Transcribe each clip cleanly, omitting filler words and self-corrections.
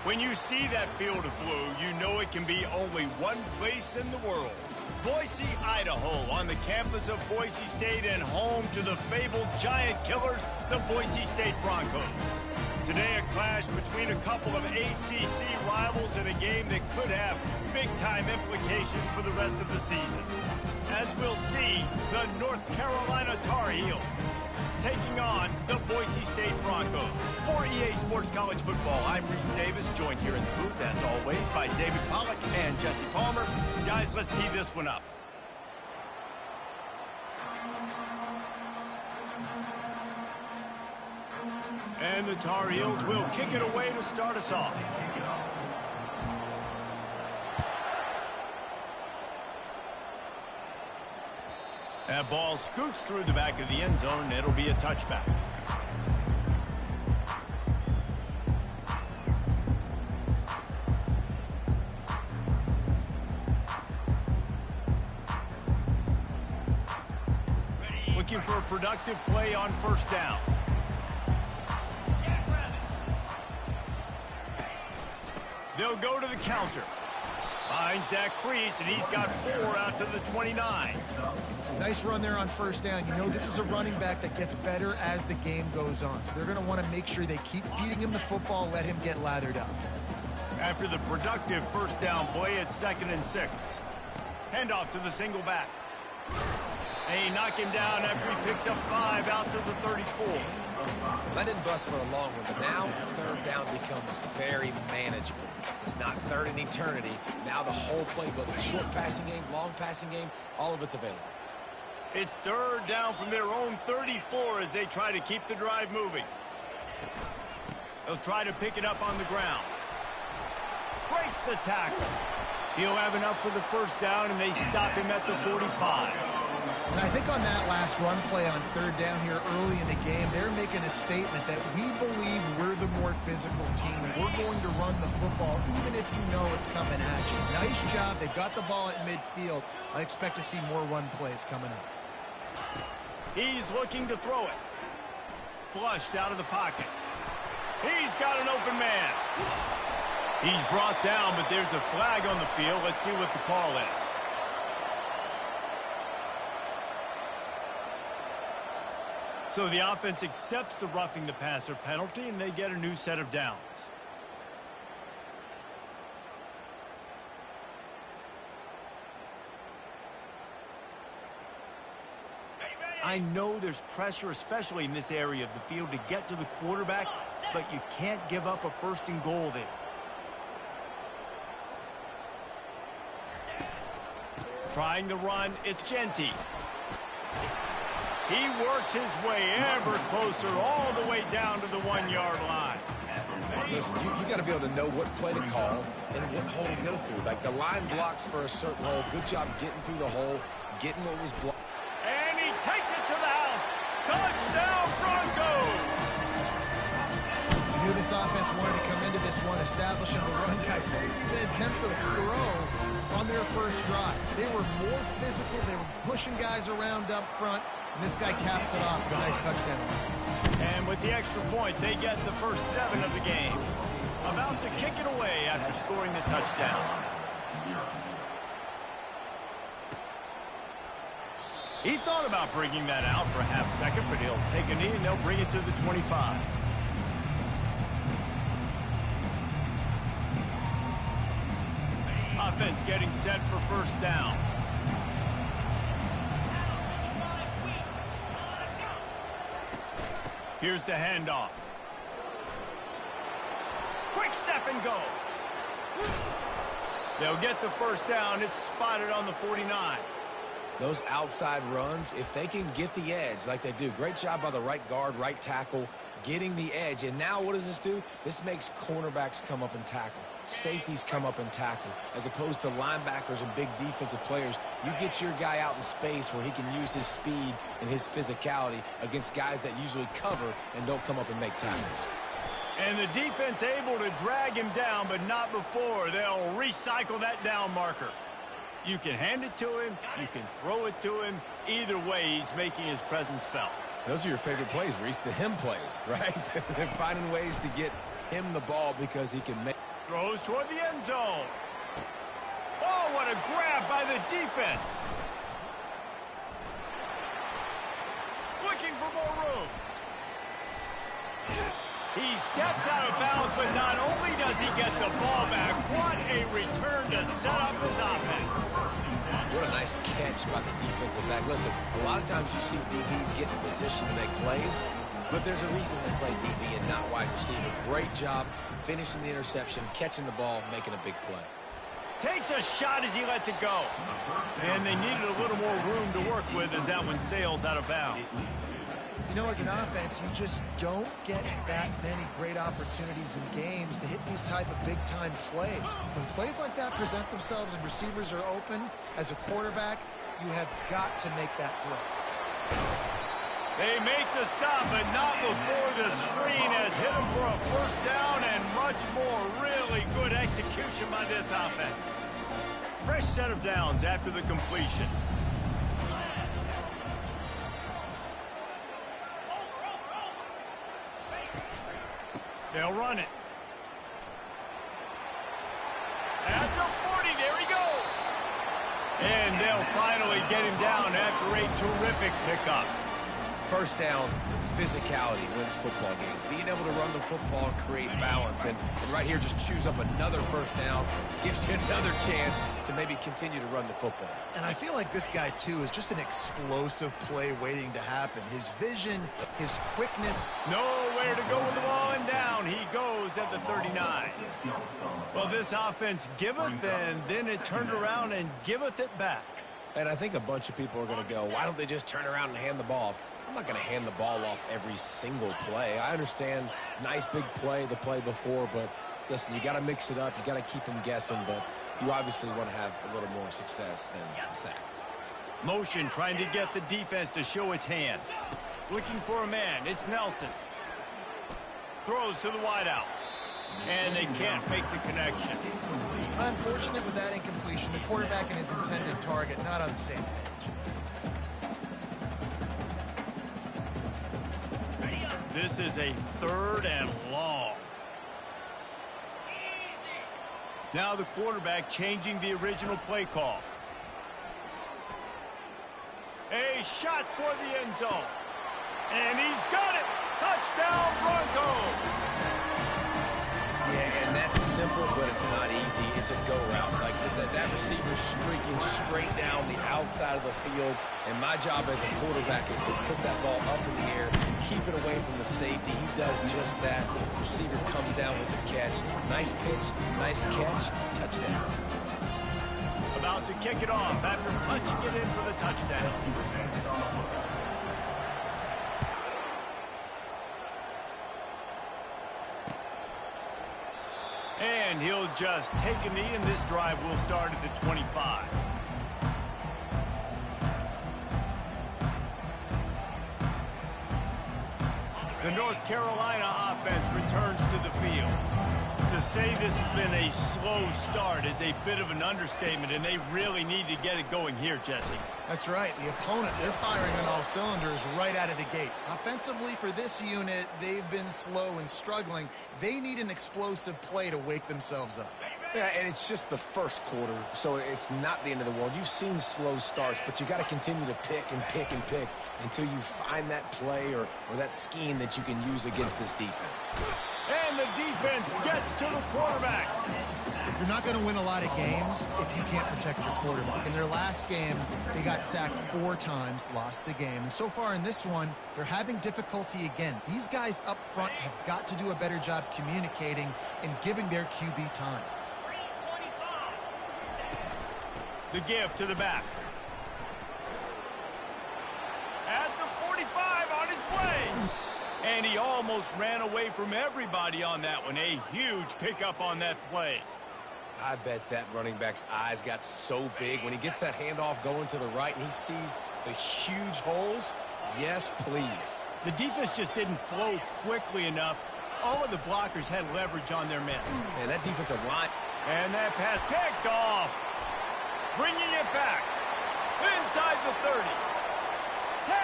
When you see that field of blue, you know it can be only one place in the world. Boise, Idaho, on the campus of Boise State and home to the fabled giant killers, the Boise State Broncos. Today, a clash between a couple of ACC rivals in a game that could have big-time implications for the rest of the season. As we'll see, the North Carolina Tar Heels taking on the Boise State Broncos. For EA Sports College Football, I'm Reese Davis, joined here in the booth, as always, by David Pollack and Jesse Palmer. Guys, let's tee this one up. And the Tar Heels will kick it away to start us off. That ball scoots through the back of the end zone, and it'll be a touchback. Looking for a productive play on first down. They'll go to the counter. Finds that crease, and he's got 4 out to the 29. Nice run there on first down. You know, this is a running back that gets better as the game goes on. So they're going to want to make sure they keep feeding him the football, let him get lathered up. After the productive first down play, it's 2nd and 6. Handoff to the single back. They knock him down after he picks up 5 out to the 34. Let him bust for a long one, but now third down becomes very manageable. It's not third in eternity. Now the whole playbook, the short passing game, long passing game, all of it's available. It's third down from their own 34 as they try to keep the drive moving. They'll try to pick it up on the ground. Breaks the tackle. He'll have enough for the first down, and they stop him at the 45. And I think on that last run play on third down here early in the game, they're making a statement that we believe we're the more physical team. We're going to run the football even if you know it's coming at you. Nice job. They've got the ball at midfield. I expect to see more run plays coming up. He's looking to throw it. Flushed out of the pocket. He's got an open man. He's brought down, but there's a flag on the field. Let's see what the call is. So the offense accepts the roughing the passer penalty, and they get a new set of downs. I know there's pressure, especially in this area of the field, to get to the quarterback, but you can't give up a 1st and goal there. Trying to run, it's Genty. He works his way ever closer, all the way down to the 1-yard line. Listen, you got to be able to know what play to call and what hole to go through. Like the line blocks for a certain hole. Good job getting through the hole, getting what was blocked. And he takes it to the house. Touchdown, Broncos! You knew this offense wanted to come into this one, establishing the run. Guys, they didn't even attempt to throw on their first drive. They were more physical. They were pushing guys around up front. And this guy caps it off with a nice touchdown. And with the extra point, they get the first 7 of the game. About to kick it away after scoring the touchdown. He thought about bringing that out for a half-second, but he'll take a knee and they'll bring it to the 25. Offense getting set for first down. Here's the handoff. Quick step and go. They'll get the first down. It's spotted on the 49. Those outside runs, if they can get the edge like they do, great job by the right guard, right tackle, getting the edge. And now what does this do? This makes cornerbacks come up and tackle. Safeties come up and tackle. As opposed to linebackers and big defensive players, you get your guy out in space where he can use his speed and his physicality against guys that usually cover and don't come up and make tackles. And the defense able to drag him down, but not before. They'll recycle that down marker. You can hand it to him. You can throw it to him. Either way, he's making his presence felt. Those are your favorite plays, Reese, the him plays, right? They're finding ways to get him the ball because he can make. Throws toward the end zone. Oh, what a grab by the defense. Looking for more room. He steps out of bounds, but not only does he get the ball back, what a return to set up his offense. What a nice catch by the defensive back. Listen, a lot of times you see DBs get in position to make plays, but there's a reason they play DB and not wide receiver. Great job finishing the interception, catching the ball, making a big play. Takes a shot as he lets it go. And they needed a little more room to work with as that one sails out of bounds. You know, as an offense, you just don't get that many great opportunities in games to hit these type of big-time plays. When plays like that present themselves and receivers are open, as a quarterback, you have got to make that throw. They make the stop, but not before the screen has hit them for a first down and much more. Really good execution by this offense. Fresh set of downs after the completion. They'll run it. At the 40, there he goes. And they'll finally get him down after a terrific pickup. First down, physicality wins football games. Being able to run the football and create balance. And right here, just choose up another first down. Gives you another chance to maybe continue to run the football. And I feel like this guy, too, is just an explosive play waiting to happen. His vision, his quickness. Nowhere to go with the ball, and down he goes at the 39. Well, this offense giveth, and then it turned around and giveth it back. And I think a bunch of people are going to go, why don't they just turn around and hand the ball off? I'm not going to hand the ball off every single play. I understand nice big play the play before, but listen, you got to mix it up. You got to keep them guessing, but you obviously want to have a little more success than a sack. Motion trying to get the defense to show his hand. Looking for a man. It's Nelson. Throws to the wideout. And they can't make the connection. Unfortunate with that incompletion. The quarterback and his intended target not on the same page. This is a 3rd and long. Now the quarterback changing the original play call. A shot for the end zone. And he's got it. Touchdown Broncos. Yeah, and that's simple, but it's not easy. It's a go route. Like that receiver's streaking straight down the outside of the field, and my job as a quarterback is to put that ball up in the air, keep it away from the safety. He does just that. The receiver comes down with the catch. Nice pitch, nice catch, touchdown. About to kick it off after punching it in for the touchdown. And he'll just take a knee, and this drive will start at the 25. The North Carolina offense returns to the field. To say this has been a slow start is a bit of an understatement, and they really need to get it going here, Jesse. That's right. The opponent, they're firing on all cylinders right out of the gate. Offensively, for this unit, they've been slow and struggling. They need an explosive play to wake themselves up. Yeah, and it's just the first quarter, so it's not the end of the world. You've seen slow starts, but you got to continue to pick and pick and pick until you find that play or that scheme that you can use against this defense. And the defense gets to the quarterback. You're not going to win a lot of games if you can't protect your quarterback. In their last game, they got sacked 4 times, lost the game. And so far in this one, they're having difficulty again. These guys up front have got to do a better job communicating and giving their QB time. The give to the back. At the 45, on his way. And he almost ran away from everybody on that one. A huge pickup on that play. I bet that running back's eyes got so big when he gets that handoff going to the right and he sees the huge holes. Yes, please. The defense just didn't flow quickly enough. All of the blockers had leverage on their men. And that defensive line. And that pass picked off. Bringing it back. Inside the 30. 10.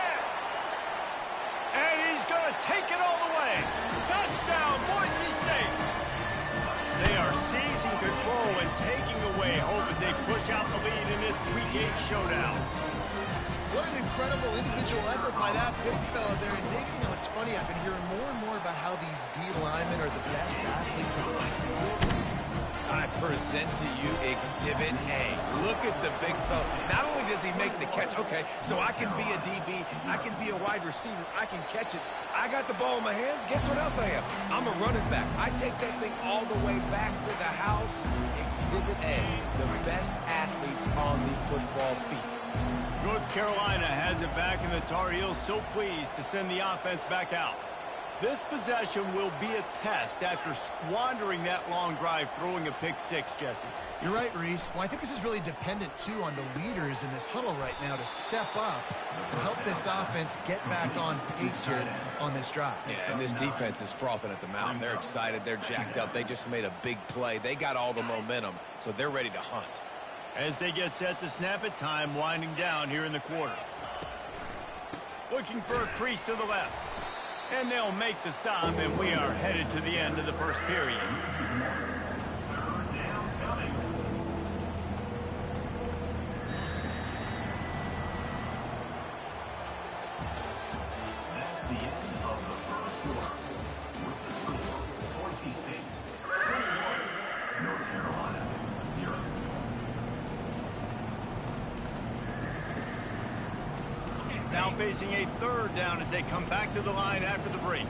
And he's going to take it all the way. Touchdown, Boise State. They are control and taking away hope as they push out the lead in this Week 8 showdown. What an incredible individual effort by that big fella there. And Dave, you know, it's funny, I've been hearing more and more about how these D linemen are the best athletes on the field. I present to you Exhibit A. Look at the big fella. Not only does he make the catch, okay, so I can be a DB, I can be a wide receiver, I can catch it. I got the ball in my hands. Guess what else I am? I'm a running back. I take that thing all the way back to the house. Exhibit A, the best athletes on the football field. North Carolina has it back, and the Tar Heels so pleased to send the offense back out. This possession will be a test after squandering that long drive, throwing a pick six, Jesse. You're right, Reese. Well, I think this is really dependent, too, on the leaders in this huddle right now to step up and help this offense get back on pace here on this drive. Yeah, and this defense is frothing at the mouth. They're excited. They're jacked up. They just made a big play. They got all the momentum, so they're ready to hunt. As they get set to snap it, time winding down here in the quarter. Looking for a crease to the left. And they'll make the stop, and we are headed to the end of the first period. That's the end of the first quarter. With the score, Boise State 21, North Carolina 0. Now facing a third down as they come back to the line after the break.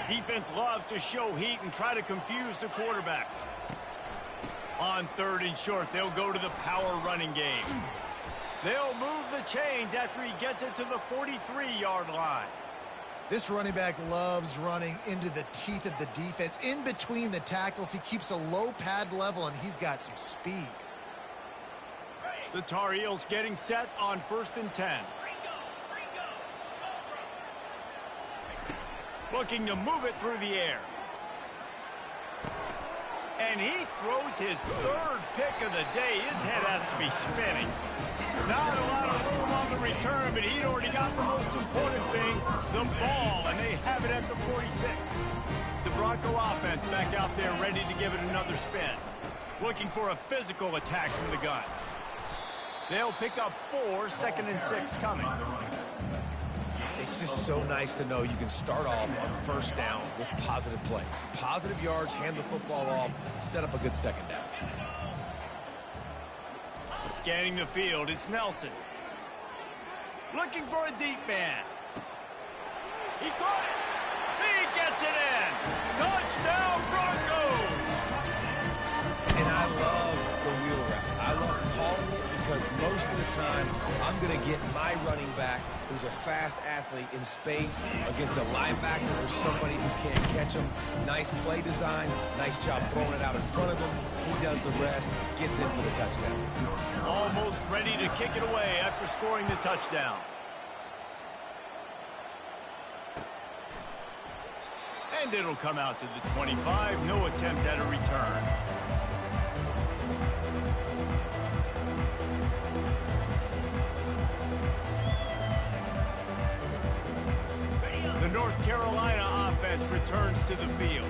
Defense loves to show heat and try to confuse the quarterback. On third and short, they'll go to the power running game. They'll move the chains after he gets it to the 43-yard line. This running back loves running into the teeth of the defense. In between the tackles, he keeps a low pad level, and he's got some speed. The Tar Heels getting set on 1st and 10. Looking to move it through the air. And he throws his third pick of the day. His head has to be spinning. Not a lot of room on the return, but he'd already got the most important thing, the ball, and they have it at the 46. The Bronco offense back out there ready to give it another spin. Looking for a physical attack from the gun. They'll pick up 4, 2nd and 6 coming. It's just so nice to know you can start off on first down with positive plays. Positive yards, hand the football off, set up a good second down. Scanning the field, it's Nelson. Looking for a deep man. He caught it. He gets it in. Touchdown, Broncos! And I love the wheel route. I love calling it because most of the time I'm going to get my running back, who's a fast athlete, in space against a linebacker or somebody who can't catch him. Nice play design, nice job throwing it out in front of him. He does the rest, gets in for the touchdown. Almost ready to kick it away after scoring the touchdown. And it'll come out to the 25. No attempt at a return. The North Carolina offense returns to the field.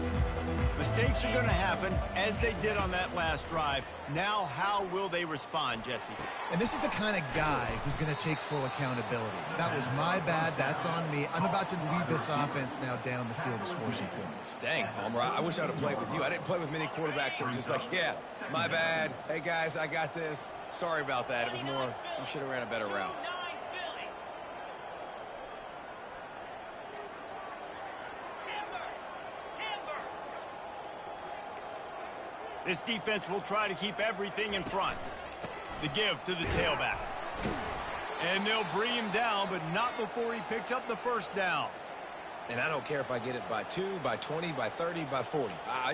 Mistakes are going to happen, as they did on that last drive. Now, how will they respond, Jesse? And this is the kind of guy who's going to take full accountability. That was my bad. That's on me. I'm about to lead this offense now down the field and score some points. Dang, Palmer, I wish I would have played with you. I didn't play with many quarterbacks that were just like, yeah, my bad. Hey, guys, I got this. Sorry about that. It was more, you should have ran a better route. This defense will try to keep everything in front. The give to the tailback. And they'll bring him down, but not before he picks up the first down. And I don't care if I get it by 2, by 20, by 30, by 40. I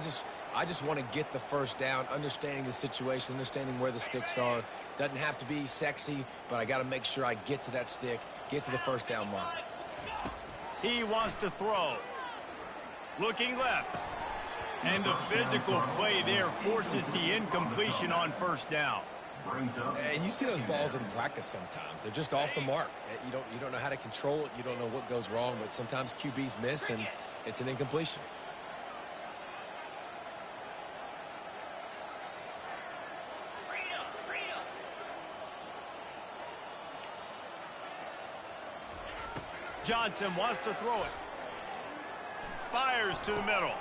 just want to get the first down, understanding the situation, understanding where the sticks are. Doesn't have to be sexy, but I got to make sure I get to that stick, get to the first down mark. He wants to throw. Looking left. And the physical play there forces the incompletion on first down. And you see those balls in practice sometimes. They're just off the mark. You don't know how to control it. You don't know what goes wrong, but sometimes QBs miss, and it's an incompletion. Johnson wants to throw it. Fires to the middle.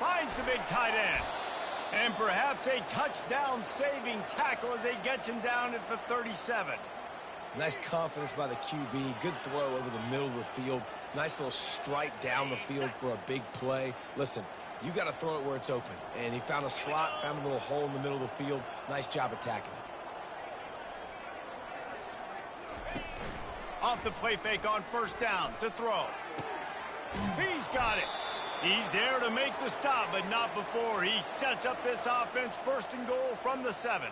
Finds the big tight end. And perhaps a touchdown-saving tackle as they get him down at the 37. Nice confidence by the QB. Good throw over the middle of the field. Nice little strike down the field for a big play. Listen, you got to throw it where it's open. And he found a slot, found a little hole in the middle of the field. Nice job attacking it. Off the play fake on first down to throw. He's got it. He's there to make the stop, but not before he sets up this offense first and goal from the 7.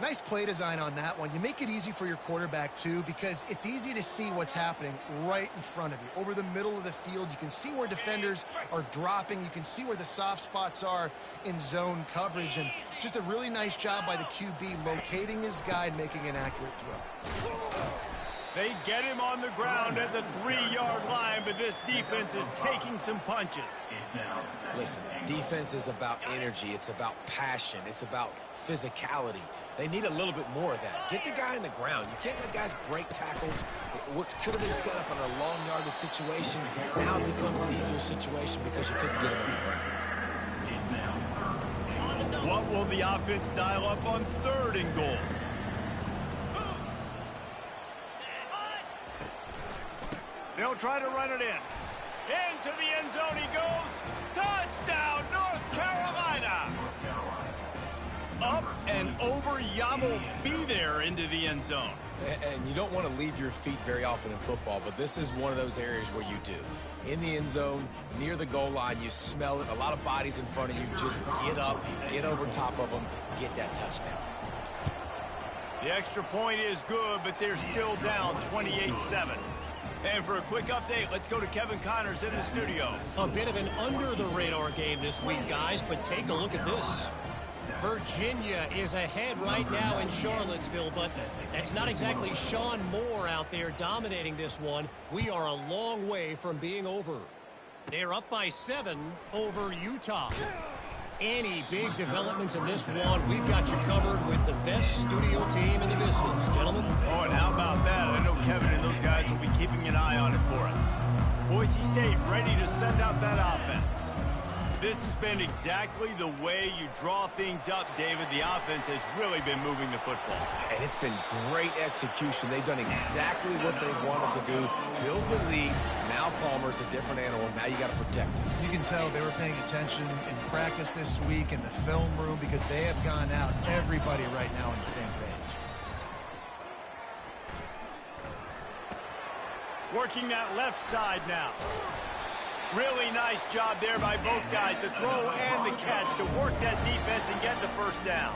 Nice play design on that one. You make it easy for your quarterback, too, because it's easy to see what's happening right in front of you. Over the middle of the field, you can see where defenders are dropping. You can see where the soft spots are in zone coverage. And just a really nice job by the QB locating his guy and making an accurate throw. They get him on the ground at the 3-yard line, but this defense is taking some punches. Listen, defense is about energy. It's about passion. It's about physicality. They need a little bit more of that. Get the guy on the ground. You can't let guys break tackles. What could have been set up in a long yardage situation now becomes an easier situation because you couldn't get him on the ground. What will the offense dial up on 3rd and goal? They'll try to run it in. Into the end zone he goes. Touchdown, North Carolina. Up and over, Yamo be there into the end zone. And you don't want to leave your feet very often in football, but this is one of those areas where you do. In the end zone, near the goal line, you smell it. A lot of bodies in front of you. Just get up, get over top of them, get that touchdown. The extra point is good, but they're still down 28-7. And for a quick update, let's go to Kevin Connors in the studio. A bit of an under-the-radar game this week, guys, but take a look at this. Virginia is ahead right now in Charlottesville, but that's not exactly Sean Moore out there dominating this one. We are a long way from being over. They're up by 7 over Utah. Any big developments in this one, we've got you covered with the best studio team in the business, gentlemen. Oh, and how about that? I know Kevin and those guys will be keeping an eye on it for us. Boise State ready to send out that offense. This has been exactly the way you draw things up, David. The offense has really been moving the football. And it's been great execution. They've done exactly what they've wanted to do. Build the lead. Now Palmer's a different animal. Now you got to protect him. You can tell they were paying attention in practice this week in the film room because they have gone out, everybody right now on the same page. Working that left side now. Really nice job there by both guys to throw and the catch to work that defense and get the first down.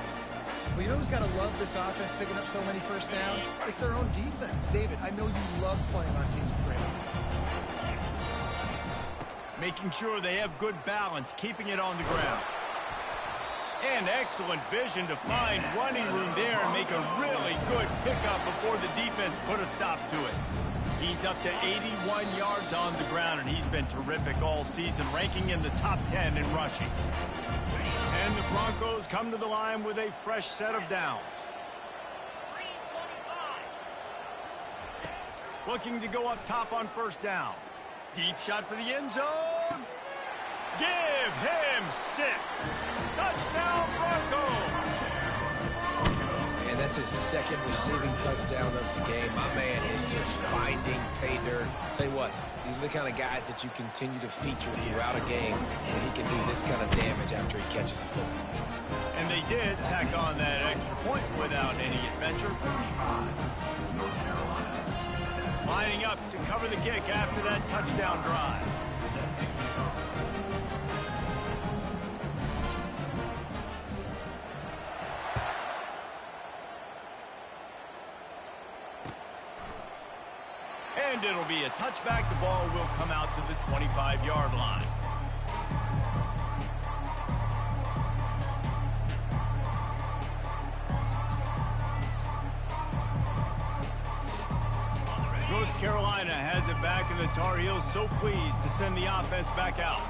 Well, you know who's got to love this offense picking up so many first downs? It's their own defense. David, I know you love playing on teams with great offenses. Making sure they have good balance, keeping it on the ground. And excellent vision to find running room there and make a really good pickup before the defense put a stop to it. He's up to 81 yards on the ground, and he's been terrific all season, ranking in the top 10 in rushing. And the Broncos come to the line with a fresh set of downs. Looking to go up top on first down. Deep shot for the end zone. Give him 6. Touchdown, Broncos. And that's his second receiving touchdown of the game. My man is just finding pay dirt. Tell you what, these are the kind of guys that you continue to feature throughout a game when he can do this kind of damage after he catches the football. And they did tack on that extra point without any adventure. Lining up to cover the kick after that touchdown drive. And it'll be a touchback. The ball will come out to the 25-yard line. North Carolina has it back, and the Tar Heels so pleased to send the offense back out.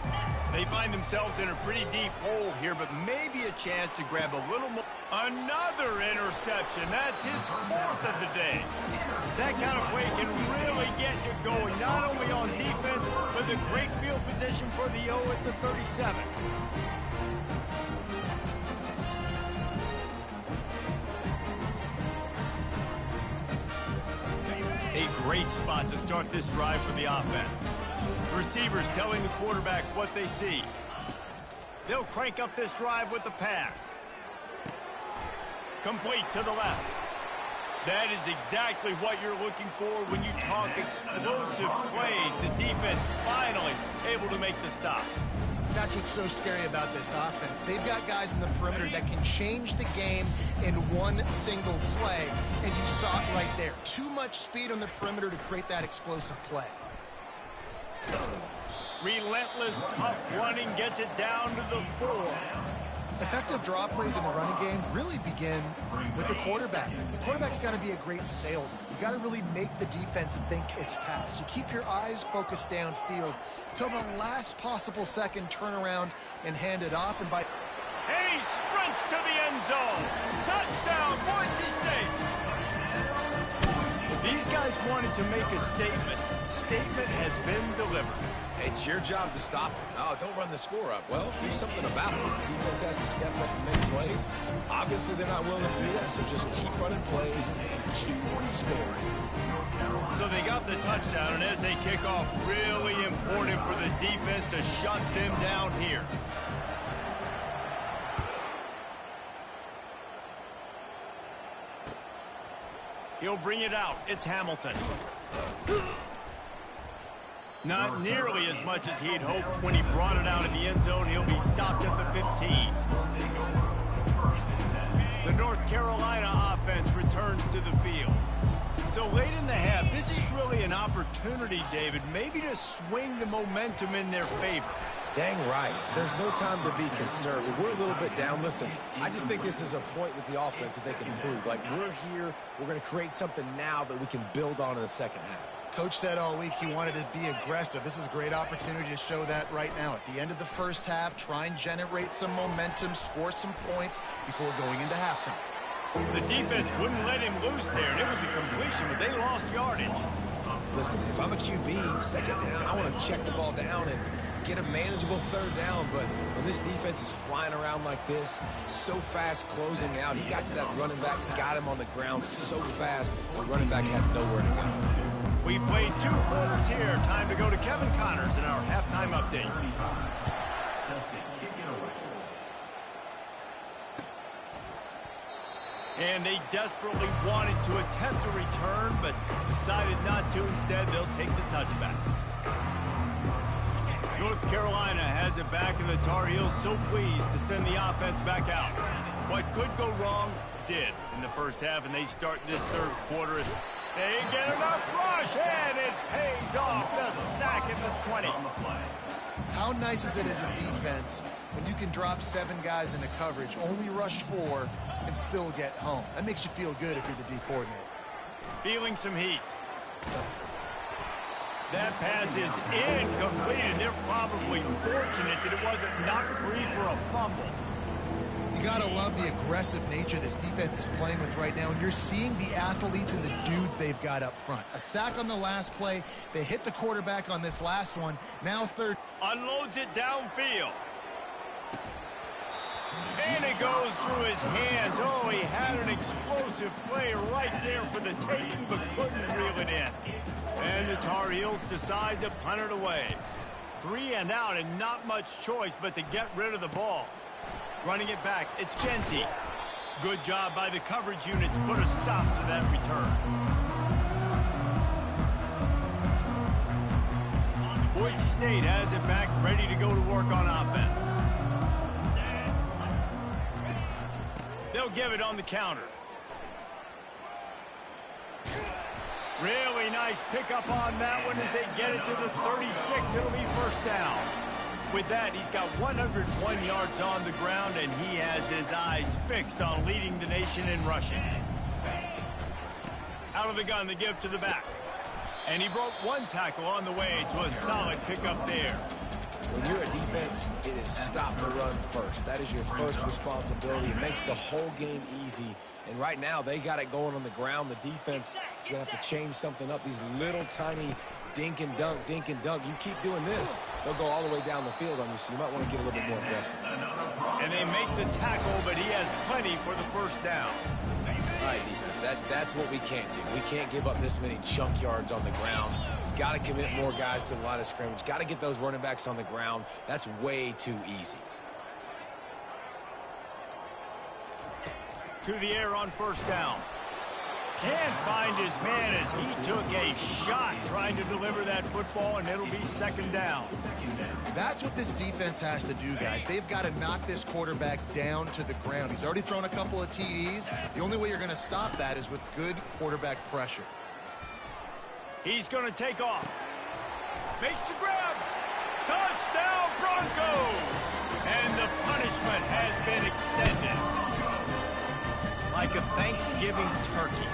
They find themselves in a pretty deep hole here, but maybe a chance to grab a little more. Another interception. That's his 4th of the day. That kind of play can really get you going, not only on defense, but the great field position for the O at the 37. A great spot to start this drive for the offense. Receivers telling the quarterback what they see. They'll crank up this drive with the pass. Complete to the left. That is exactly what you're looking for when you talk explosive plays. The defense finally able to make the stop. That's what's so scary about this offense. They've got guys in the perimeter that can change the game in one single play, and you saw it right there. Too much speed on the perimeter to create that explosive play. Relentless, tough running gets it down to the 4. Effective draw plays in the running game really begin with the quarterback. The quarterback's got to be a great salesman. You got to really make the defense think it's pass. You keep your eyes focused downfield till the last possible second, turn around and hand it off. And he sprints to the end zone. Touchdown, Boise State. These guys wanted to make a statement. Statement has been delivered. It's your job to stop them. No, don't run the score up. Well, do something about it. The defense has to step up and make plays. Obviously, they're not willing to do that, so just keep running plays and keep scoring. So they got the touchdown, and as they kick off, really important for the defense to shut them down here. He'll bring it out. It's Hamilton. Not nearly as much as he'd hoped when he brought it out in the end zone. He'll be stopped at the 15. The North Carolina offense returns to the field. So late in the half, this is really an opportunity, David, maybe to swing the momentum in their favor. Dang right. There's no time to be conservative. We're a little bit down. Listen, I just think this is a point with the offense that they can prove. Like, we're here. We're going to create something now that we can build on in the second half. Coach said all week he wanted to be aggressive. This is a great opportunity to show that right now. At the end of the first half, try and generate some momentum, score some points before going into halftime. The defense wouldn't let him loose there, and it was a completion, but they lost yardage. Listen, if I'm a QB, second down, I want to check the ball down and get a manageable third down, but when this defense is flying around like this, so fast closing out, he got to that running back, got him on the ground so fast, the running back had nowhere to go. We've played 2 quarters here. Time to go to Kevin Connors in our halftime update. And they desperately wanted to attempt a return, but decided not to. Instead, they'll take the touchback. North Carolina has it back, and the Tar Heels so pleased to send the offense back out. What could go wrong did in the first half, and they start this third quarter. They get enough rush, and it pays off. The sack at the 20. How nice is it as a defense when you can drop 7 guys into coverage, only rush 4, and still get home? That makes you feel good if you're the D coordinator. Feeling some heat. That pass is incomplete, and they're probably fortunate that it wasn't knocked free for a fumble. You got to love the aggressive nature this defense is playing with right now, and you're seeing the athletes and the dudes they've got up front. A sack on the last play. They hit the quarterback on this last one. Now third. Unloads it downfield. And it goes through his hands. Oh, he had an explosive play right there for the taking, but couldn't reel it in. And the Tar Heels decide to punt it away. 3 and out, and not much choice but to get rid of the ball. Running it back, it's Genty. Good job by the coverage unit to put a stop to that return. Boise State has it back, ready to go to work on offense. They'll give it on the counter. Really nice pickup on that one as they get it to the 36. It'll be first down. With that, he's got 101 yards on the ground, and he has his eyes fixed on leading the nation in rushing. Out of the gun, the give to the back. And he broke 1 tackle on the way to a solid pickup there. When you're a defense, it is stop the run first. That is your first responsibility. It makes the whole game easy And right now, they got it going on the ground. The defense is going to have to change something up. These little tiny dink and dunk, dink and dunk. You keep doing this, they'll go all the way down the field on you, so you might want to get a little bit more aggressive. And they make the tackle, but he has plenty for the first down. All right, defense, that's what we can't do. We can't give up this many chunk yards on the ground. Got to commit more guys to the line of scrimmage. Got to get those running backs on the ground. That's way too easy. To the air on first down. Can't find his man as he took a shot trying to deliver that football, and it'll be second down. That's what this defense has to do, guys. They've got to knock this quarterback down to the ground. He's already thrown a couple of TDs. The only way you're going to stop that is with good quarterback pressure. He's going to take off. Makes the grab. Touchdown, Broncos! And the punishment has been extended. Like a Thanksgiving turkey,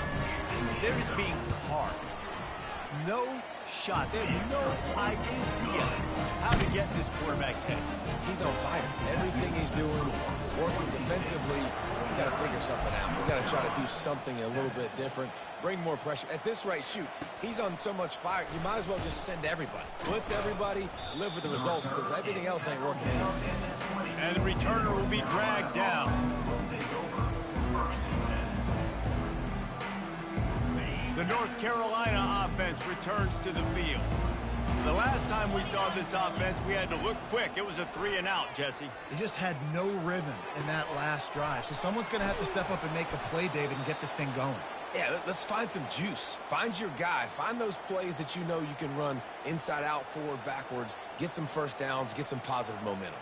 they're just being carved. No shot. They have no idea how to get this quarterback's head. He's on fire. Everything he's doing is working defensively. We got to figure something out. We got to try to do something a little bit different. Bring more pressure. At this rate, shoot, he's on so much fire, you might as well just send everybody. Blitz everybody, live with the results, because everything else ain't working anymore. And the returner will be dragged down. The North Carolina offense returns to the field. The last time we saw this offense, we had to look quick. It was a 3-and-out, Jesse. They just had no rhythm in that last drive. So someone's going to have to step up and make a play, David, and get this thing going. Yeah, let's find some juice. Find your guy. Find those plays that you know you can run inside out, forward, backwards. Get some first downs. Get some positive momentum.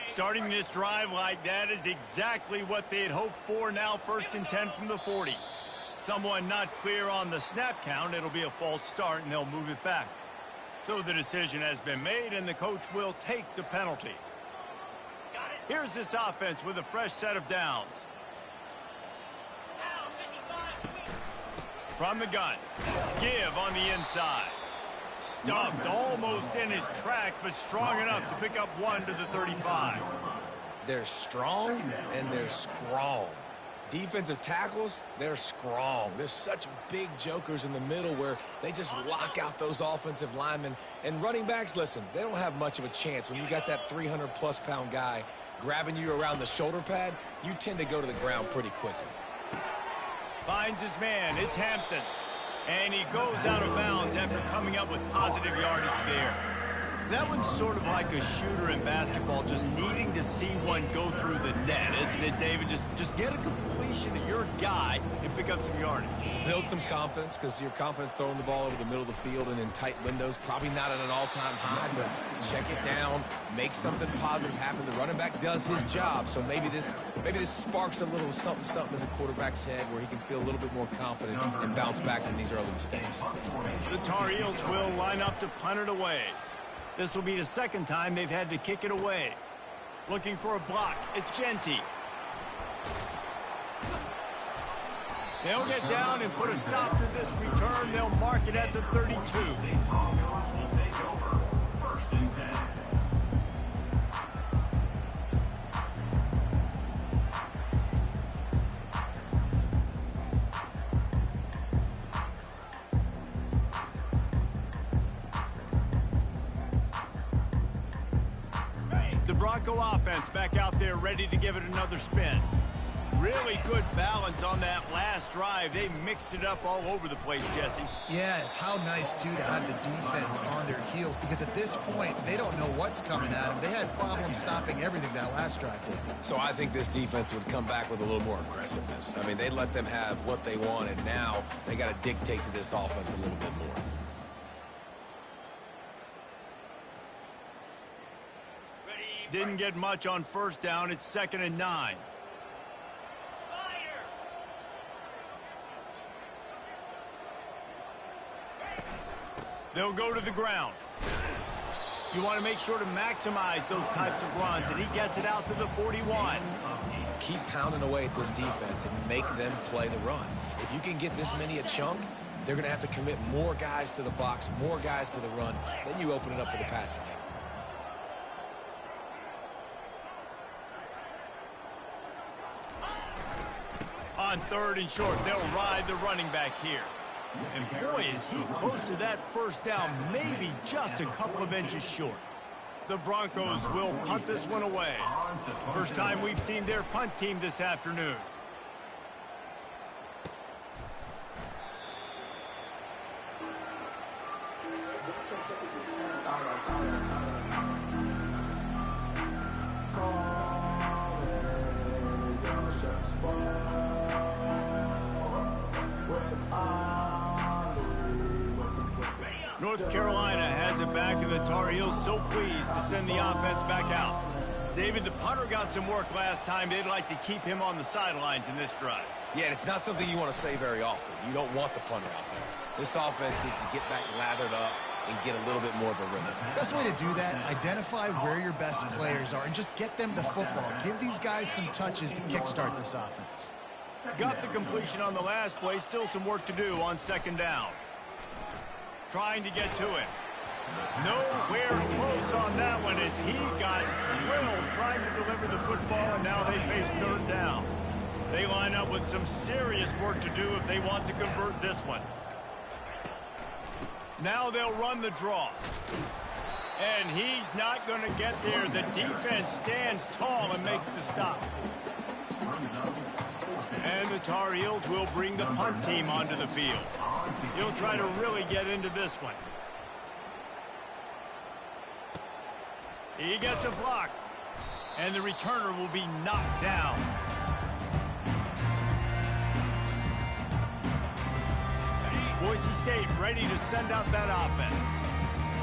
Starting this drive like that is exactly what they had hoped for. Now 1st and 10 from the 40. Someone not clear on the snap count. It'll be a false start, and they'll move it back. So the decision has been made, and the coach will take the penalty. Here's this offense with a fresh set of downs. From the gun. Give on the inside. Stuffed almost in his tracks, but strong enough to pick up one to the 35. They're strong and they're strong. Defensive tackles, they're strong. There's such big jokers in the middle where they just lock out those offensive linemen. And running backs, listen, they don't have much of a chance. When you got that 300-plus pound guy grabbing you around the shoulder pad, you tend to go to the ground pretty quickly. Finds his man. It's Hampton. And he goes out of bounds after coming up with positive yardage there. That one's sort of like a shooter in basketball, just needing to see one go through the net, isn't it, David? Just get a completion to your guy and pick up some yardage. Build some confidence, because your confidence throwing the ball over the middle of the field and in tight windows, probably not at an all-time high, but check it down, make something positive happen. The running back does his job, so maybe this sparks a little something in the quarterback's head where he can feel a little bit more confident and bounce back from these early mistakes. The Tar Heels will line up to punt it away. This will be the second time they've had to kick it away. Looking for a block. It's Genty. They'll get down and put a stop to this return. They'll mark it at the 32. The Bronco offense back out there ready to give it another spin. Really good balance on that last drive. They mixed it up all over the place, Jesse. Yeah, how nice, too, to have the defense on their heels, because at this point, they don't know what's coming at them. They had problems stopping everything that last drive. So I think this defense would come back with a little more aggressiveness. I mean, they let them have what they want, and now they got to dictate to this offense a little bit more. Didn't get much on first down. It's 2nd and 9. They'll go to the ground. You want to make sure to maximize those types of runs, and he gets it out to the 41. Keep pounding away at this defense and make them play the run. If you can get this many a chunk, they're going to have to commit more guys to the box, more guys to the run. Then you open it up for the passing game. On third and short, they'll ride the running back here. And boy, is he close to that first down, maybe just a couple of inches short. The Broncos will punt this one away. First time we've seen their punt team this afternoon. North Carolina has it back, and the Tar Heels so pleased to send the offense back out. David, the punter got some work last time. They'd like to keep him on the sidelines in this drive. Yeah, and it's not something you want to say very often. You don't want the punter out there. This offense needs to get back lathered up and get a little bit more of a rhythm. Best way to do that, identify where your best players are and just get them the football. Give these guys some touches to kickstart this offense. Got the completion on the last play. Still some work to do on second down. Trying to get to it. Nowhere close on that one as he got drilled trying to deliver the football, and now they face third down. They line up with some serious work to do if they want to convert this one. Now they'll run the draw. And he's not going to get there. The defense stands tall and makes the stop. And the Tar Heels will bring the punt team onto the field. He'll try to really get into this one. He gets a block. And the returner will be knocked down. Boise State ready to send out that offense.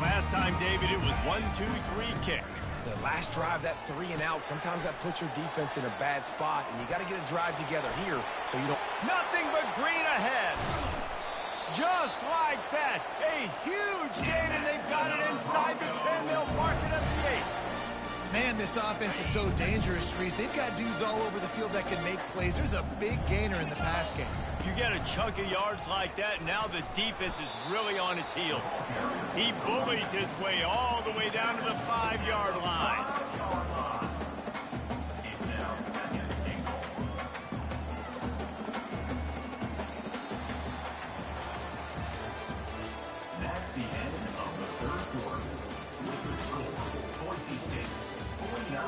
Last time, David, it was 1-2-3 kick. The last drive, that 3 and out, sometimes that puts your defense in a bad spot, and you got to get a drive together here so you don't... Nothing but green ahead. Just like that. A huge gain, and they've got it inside the 10. They'll mark it at the 8. Man, this offense is so dangerous, Reese. They've got dudes all over the field that can make plays. There's a big gainer in the pass game. You get a chunk of yards like that, now the defense is really on its heels. He bullies his way all the way down to the 5-yard line. That's the end of the third quarter. With the score, Boise State 49,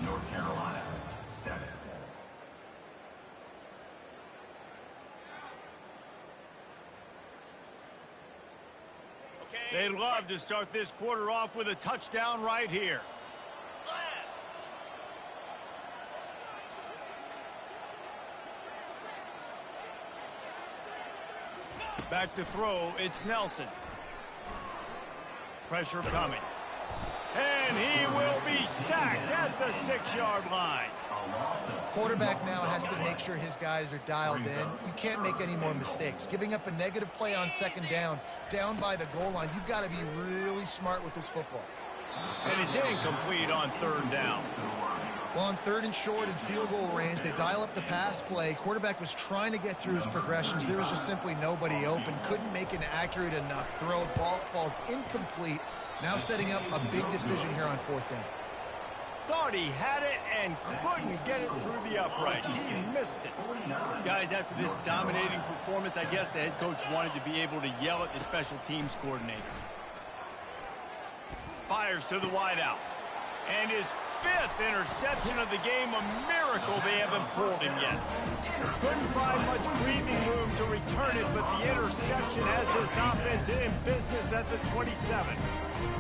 North Carolina 7. They'd love to start this quarter off with a touchdown right here. Back to throw, it's Nelson. Pressure coming. And he will be sacked at the 6-yard line. Quarterback now has to make sure his guys are dialed in. You can't make any more mistakes. Giving up a negative play on second down by the goal line, you've got to be really smart with this football. And it's incomplete on third down. Well, on third and short and field goal range, they dial up the pass play. Quarterback was trying to get through his progressions. There was just simply nobody open. Couldn't make an accurate enough throw. Ball falls incomplete. Now setting up a big decision here on fourth down. Thought he had it and couldn't get it through the uprights. He missed it. Guys, after this dominating performance, I guess the head coach wanted to be able to yell at the special teams coordinator. Fires to the wideout. And his 5th interception of the game, a miracle they haven't pulled him yet. Couldn't find much breathing room to return it, but the interception has this offense in business at the 27.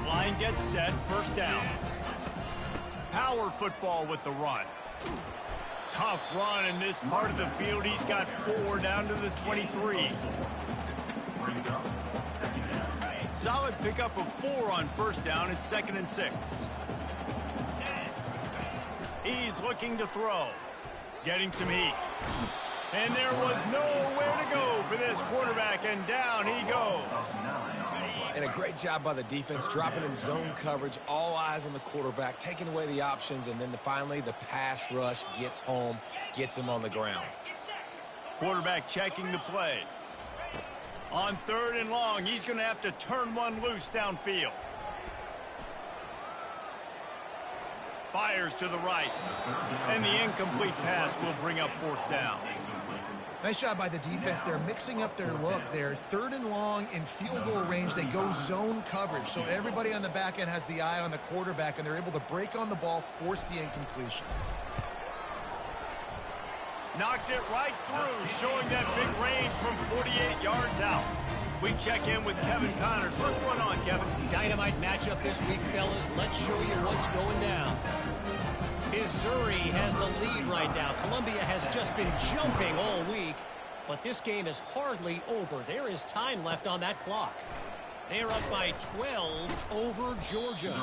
Line gets set, first down. Power football with the run. Tough run in this part of the field. He's got 4 down to the 23. Solid pickup of 4 on first down. It's 2nd and 6. He's looking to throw. Getting some heat. And there was nowhere to go for this quarterback, and down he goes. And a great job by the defense, dropping in zone coverage, all eyes on the quarterback, taking away the options, and then finally the pass rush gets home, gets him on the ground. Quarterback checking the play. On third and long, he's going to have to turn one loose downfield. Fires to the right. And the incomplete pass will bring up fourth down. Nice job by the defense. They're mixing up their look. They're 3rd and long in field goal range. They go zone coverage. So everybody on the back end has the eye on the quarterback, and they're able to break on the ball, force the incompletion. Knocked it right through, showing that big range from 48 yards out. We check in with Kevin Connors. What's going on, Kevin? Dynamite matchup this week, fellas. Let's show you what's going down. Missouri has the lead right now. Columbia has just been jumping all week, but this game is hardly over. There is time left on that clock. They're up by 12 over Georgia.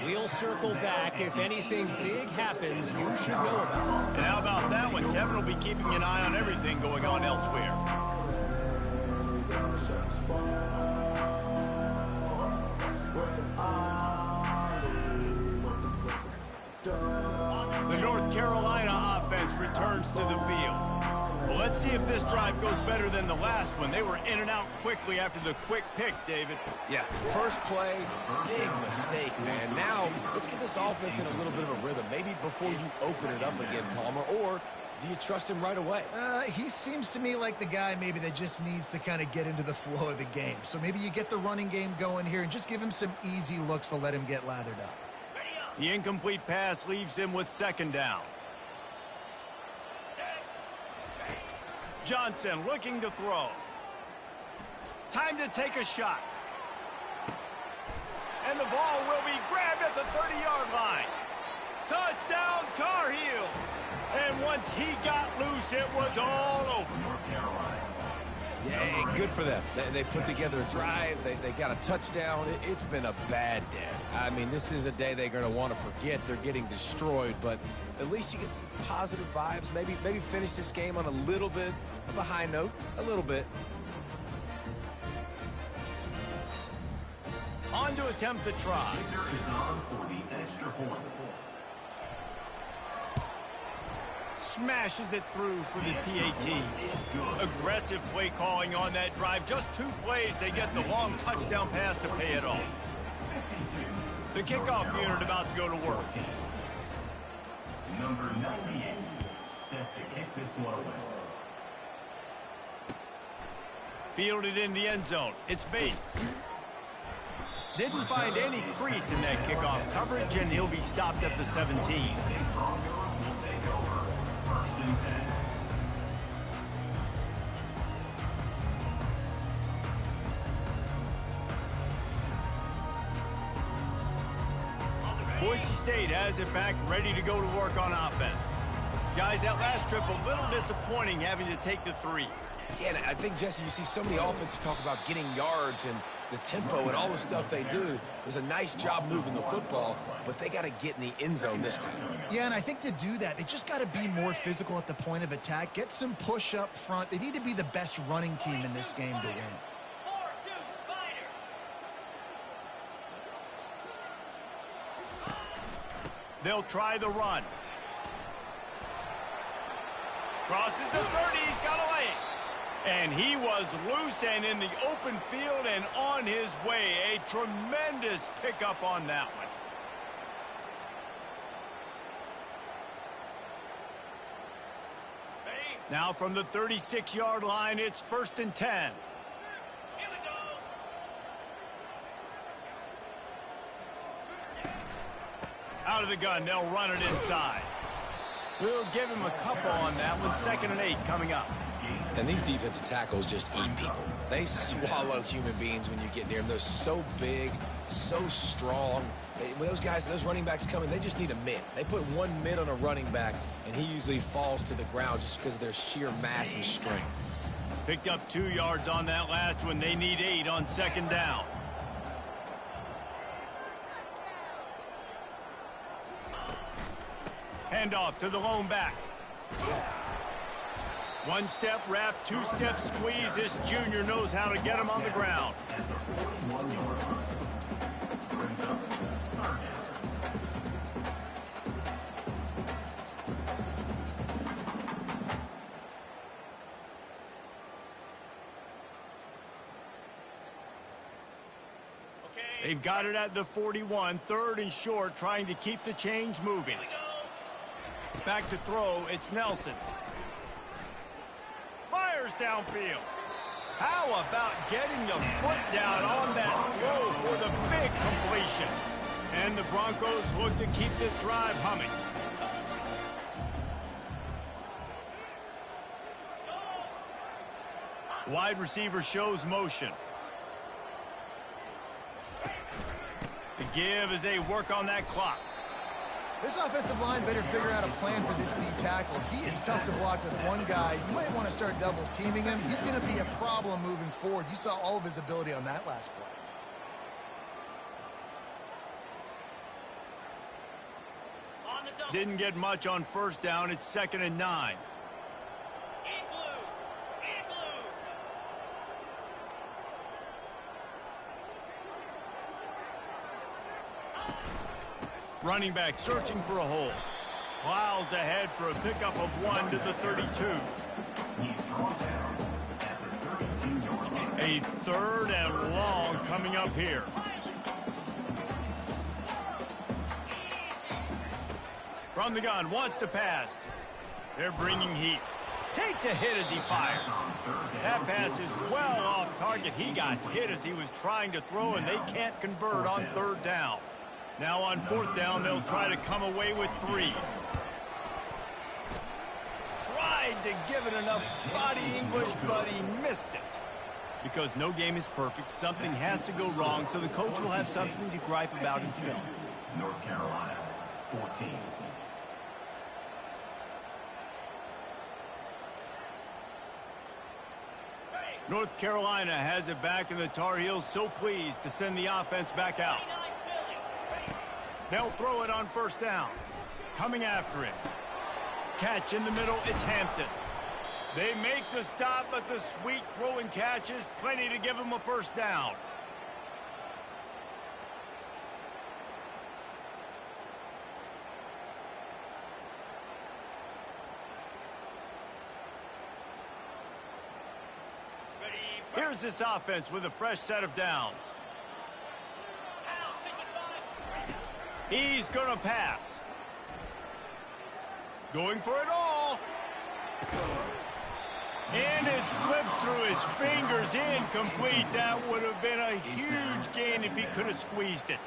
We'll circle back. If anything big happens, you should know about it. And how about that one? Kevin will be keeping an eye on everything going on elsewhere. The North Carolina offense returns to the field. Well, let's see if this drive goes better than the last one. They were in and out quickly after the quick pick, David. Yeah, first play, big mistake, man. Now, let's get this offense in a little bit of a rhythm. Maybe before you open it up again, Palmer, or do you trust him right away? He seems to me like the guy maybe that just needs to kind of get into the flow of the game. So maybe you get the running game going here and just give him some easy looks to let him get lathered up. The incomplete pass leaves him with 2nd down. Johnson looking to throw. Time to take a shot. And the ball will be grabbed at the 30-yard line. Touchdown, Tar Heels. And once he got loose, it was all over. North Carolina. Yeah, good for them. They put together a drive. They got a touchdown. It's been a bad day. I mean, this is a day they're going to want to forget. They're getting destroyed, but at least you get some positive vibes. Maybe finish this game on a little bit of a high note. A little bit. On to attempt the try. Kicker is on for the extra point. Smashes it through for the PAT. Aggressive play calling on that drive. Just 2 plays, they get the long touchdown pass to pay it off. The kickoff unit about to go to work. Number 98 set to kick this one away. Fielded in the end zone. It's Bates. Didn't find any crease in that kickoff coverage, and he'll be stopped at the 17. Boise State has it back, ready to go to work on offense. Guys, that last trip a little disappointing having to take the 3. Yeah, and I think, Jesse, you see so many offenses talk about getting yards and the tempo and all the stuff they do. It was a nice job moving the football, but they got to get in the end zone this time. Yeah, and I think to do that, they just got to be more physical at the point of attack, get some push up front. They need to be the best running team in this game to win. They'll try the run. Crosses the 30, he's got away. And he was loose and in the open field and on his way. A tremendous pickup on that one. Now from the 36-yard line, it's 1st and 10. Out of the gun, they'll run it inside. We'll give him a couple on that one. 2nd and 8 coming up. And these defensive tackles just eat people. They swallow human beings when you get near them. They're so big, so strong. When those guys, those running backs come in, they just need a mid. They put 1 mid on a running back, and he usually falls to the ground just because of their sheer mass and strength. Picked up 2 yards on that last one. They need 8 on 2nd down. Handoff to the lone back. 1 step wrap, 2 step squeeze. This junior knows how to get him on the ground. They've got it at the 41, 3rd and short, trying to keep the chains moving. Back to throw, it's Nelson. downfield. How about getting the foot down on that throw for the big completion? And the Broncos look to keep this drive humming. Wide receiver shows motion. The give as they work on that clock. This offensive line better figure out a plan for this D tackle. He is tough to block with one guy. You might want to start double teaming him. He's going to be a problem moving forward. You saw all of his ability on that last play. Didn't get much on first down. It's 2nd and 9. Running back searching for a hole. Plows ahead for a pickup of 1 to the 32. A 3rd and long coming up here. From the gun, wants to pass. They're bringing heat. Takes a hit as he fires. That pass is well off target. He got hit as he was trying to throw, and they can't convert on 3rd down. Now on 4th down, they'll try to come away with 3. Tried to give it enough body English, but he missed it. Because no game is perfect, something has to go wrong, so the coach will have something to gripe about in film. North Carolina, 14. North Carolina has it back, and the Tar Heels so pleased to send the offense back out. They'll throw it on 1st down. Coming after it. Catch in the middle, it's Hampton. They make the stop, but the sweet throw and catch is plenty to give them a 1st down. Here's this offense with a fresh set of downs. He's going to pass. Going for it all. And it slips through his fingers, incomplete. That would have been a huge gain if he could have squeezed it.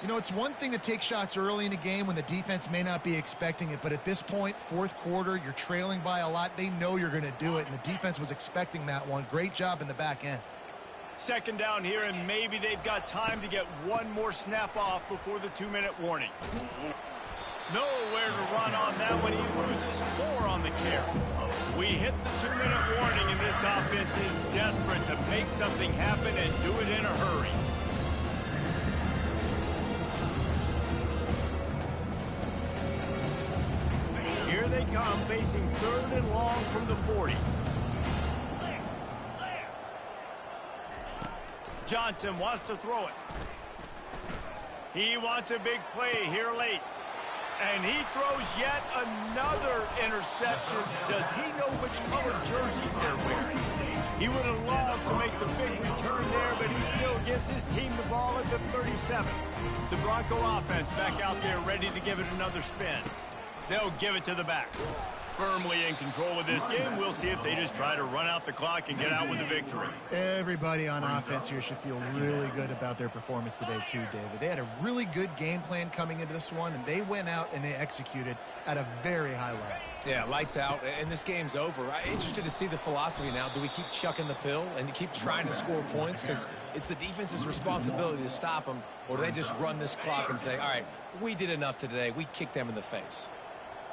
You know, it's one thing to take shots early in a game when the defense may not be expecting it, but at this point, 4th quarter, you're trailing by a lot. They know you're going to do it, and the defense was expecting that one. Great job in the back end. 2nd down here, and maybe they've got time to get one more snap off before the 2-minute warning. Nowhere to run on that one. He loses 4 on the carry. We hit the 2-minute warning, and this offense is desperate to make something happen and do it in a hurry. Here they come, facing 3rd and long from the 40. Johnson wants to throw it. He wants a big play here late. And he throws yet another interception. Does he know which color jerseys they're wearing? He would have loved to make the big return there, but he still gives his team the ball at the 37. The Bronco offense back out there ready to give it another spin. They'll give it to the back. Firmly in control of this game. We'll see if they just try to run out the clock and get out with a victory. Everybody on offense here should feel really good about their performance today too, David. They had a really good game plan coming into this one, and they went out and they executed at a very high level. Yeah, lights out, and this game's over. I'm interested to see the philosophy now. Do we keep chucking the pill and keep trying to score points? Because it's the defense's responsibility to stop them, or do they just run this clock and say, all right, we did enough today. We kicked them in the face.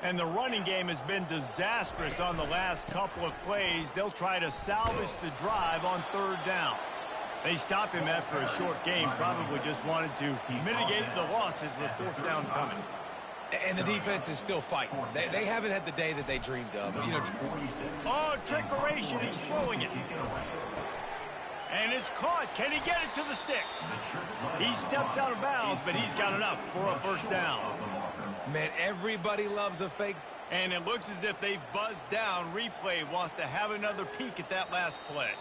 And the running game has been disastrous on the last couple of plays. They'll try to salvage the drive on 3rd down. They stop him after a short game. Probably just wanted to mitigate the losses with 4th down coming. And the defense is still fighting. They haven't had the day that they dreamed of. You know, oh, trickeration. He's throwing it. And it's caught. Can he get it to the sticks? He steps out of bounds, but he's got enough for a 1st down. Man, everybody loves a fake. And it looks as if they've buzzed down. Replay wants to have another peek at that last play.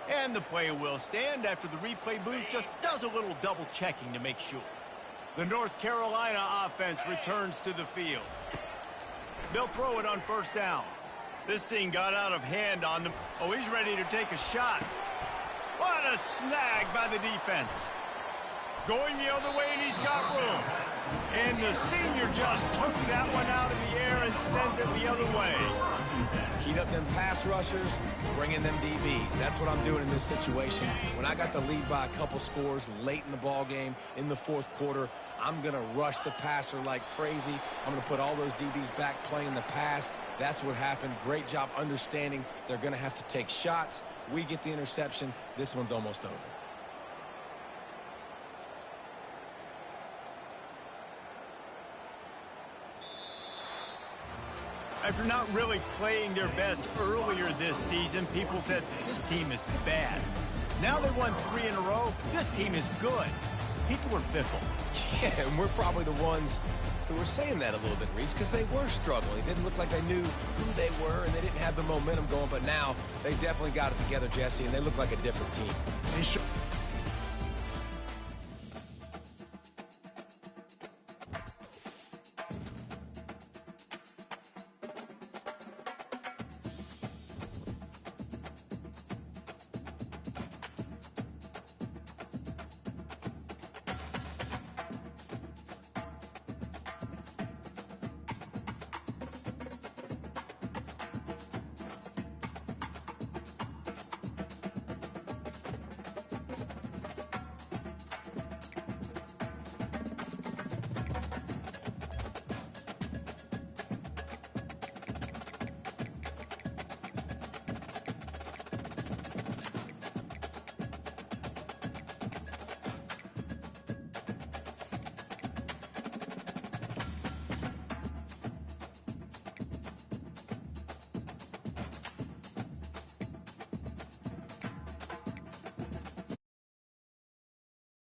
And the play will stand after the replay booth just does a little double checking to make sure. The North Carolina offense returns to the field. They'll throw it on 1st down. This thing got out of hand on them. Oh, he's ready to take a shot. What a snag by the defense. Going the other way, and he's got room. And the senior just took that one out of the air and sends it the other way. Heat up them pass rushers, bring in them DBs. That's what I'm doing in this situation. When I got the lead by a couple scores late in the ball game, in the fourth quarter, I'm going to rush the passer like crazy. I'm going to put all those DBs back playing the pass. That's what happened. Great job understanding they're going to have to take shots. We get the interception. This one's almost over. After not really playing their best earlier this season, people said, this team is bad. Now they won 3 in a row. This team is good. People were fickle. Yeah, and we're probably the ones who were saying that a little bit, Reese, because they were struggling. It didn't look like they knew who they were, and they didn't have the momentum going. But now they definitely got it together, Jesse, and they look like a different team. They sure